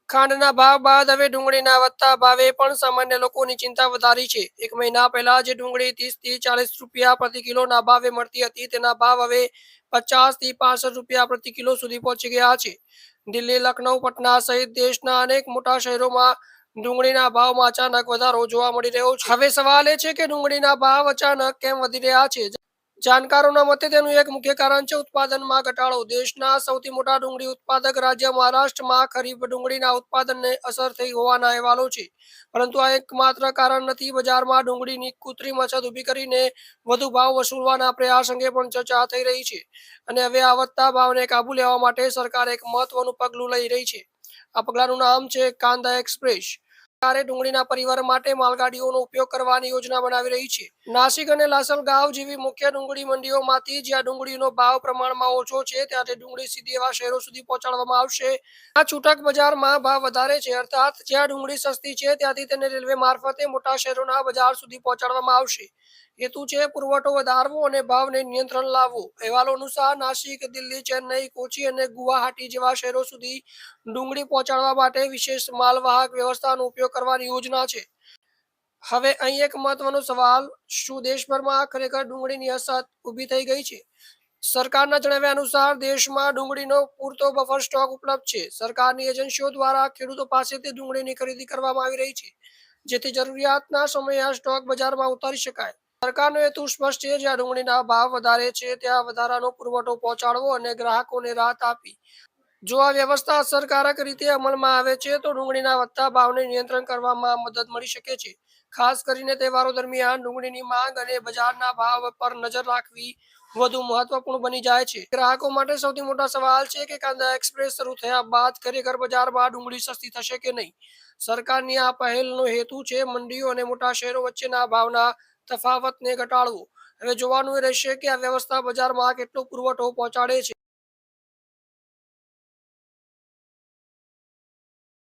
ખાંડના ભાવ બાદ હવે ડુંગળીના વધતા ભાવે પણ સામાન્ય લોકોની ચિંતા વધારી છે। એક મહિના પહેલા જે ડુંગળી 30 થી 40 રૂપિયા પ્રતિ કિલોના ભાવે મળતી હતી, તેના ભાવ હવે 50 થી 65 રૂપિયા પ્રતિ કિલો સુધી પહોંચી ગયા છે। દિલ્હી, લખનઉ, પટના સહિત દેશના અનેક મોટા શહેરોમાં ડુંગળીના ભાવમાં અચાનક વધારો જોવા મળી રહ્યો છે। હવે સવાલ એ છે કે ડુંગળીના ભાવ અચાનક કેમ વધી રહ્યા છે। જાણકારોના મતે તેનું એક મુખ્ય કારણ છે ઉત્પાદનમાં ઘટાડો। દેશના સૌથી મોટા ડુંગળી ઉત્પાદક રાજ્ય મહારાષ્ટ્રમાં ખરીફ ડુંગળીના ઉત્પાદનને અસર થઈ હોવાના અહેવાલો છે। પરંતુ આ એકમાત્ર કારણ નથી। બજારમાં ડુંગળીની કૃત્રિમ અછત ઊભી કરીને વધુ ભાવ વસૂલવાના પ્રયાસ અંગે પણ ચર્ચા થઈ રહી છે। અને હવે આ વધતા ભાવને કાબુ લેવા માટે સરકાર એક મહત્વનું પગલું લઈ રહી છે। આ પગલાંનું નામ છે કાંદા એક્સપ્રેસ। સરકારે ડુંગળીના પરિવહન માટે માલગાડીઓનો ઉપયોગ કરવાની યોજના બનાવી રહી છે। નાસિક અને લાસલગાંવ જેવી મુખ્ય ડુંગળી મંડીઓમાંથી જ્યાં ડુંગળીનો ભાવ પ્રમાણમાં ઓછો છે, ત્યાંથી ડુંગળી સીધી એવા શહેરો સુધી પહોંચાડવામાં આવશે। આ છૂટક બજારમાં ભાવ વધારે છે, અર્થાત જ્યાં ડુંગળી સસ્તી છે ત્યાંથી તેને રેલવે મારફતે મોટા શહેરોના બજાર સુધી પહોંચાડવામાં આવશે। હેતુ છે પુરવઠો વધારવો અને ભાવને નિયંત્રણ લાવવું। અહેવાલો અનુસાર નાસિક, દિલ્હી, ચેન્નઈ, કોચી અને ગુવાહાટી જેવા શહેરો સુધી ડુંગળી પહોંચાડવા માટે વિશેષ માલવાહક વ્યવસ્થાનો ઉપયોગ કરવાની યોજના છે। હવે અહીં એક મહત્વનો સવાલ, શું દેશભરમાં ખરેખર ડુંગળીની અછત ઊભી થઈ ગઈ છે? સરકારના જણાવ્યા અનુસાર દેશમાં ડુંગળીનો પૂરતો બફર સ્ટોક ઉપલબ્ધ છે। સરકારની એજન્સીઓ દ્વારા ખેડૂતો પાસેથી ડુંગળીની ખરીદી કરવામાં આવી રહી છે, જેથી જરૂરિયાતના સમયે આ સ્ટોક બજારમાં ઉતારી શકાય। સરકારનો હેતુ સ્પષ્ટ છે, જ્યાં ડુંગળીના ભાવ વધારે છે ત્યાં વધારાનો પુરવઠો પહોંચાડવો અને ગ્રાહકોને રાહત આપવી। જો આ વ્યવસ્થા અસરકારક રીતે અમલમાં આવે છે તો ડુંગળીના વધતા ભાવને નિયંત્રણ કરવામાં મદદ મળી શકે છે। ખાસ કરીને તહેવારો દરમિયાન ડુંગળીની માંગ અને બજારના ભાવ પર નજર રાખવી વધુ મહત્વપૂર્ણ બની જાય છે। ગ્રાહકો માટે સૌથી મોટા સવાલ છે કે કાંદા એક્સપ્રેસ શરૂ થયા બાદ ખરેખર બજારમાં ડુંગળી સસ્તી થશે કે નહીં। સરકારની આ પહેલનો હેતુ છે મંડીઓ અને મોટા શહેરો વચ્ચેના ભાવના તફાવતને ઘટાડવો। હવે જોવાનું એ રહેશે કે આ વ્યવસ્થા બજારમાં કેટલો પુરવઠો પહોંચાડે છે।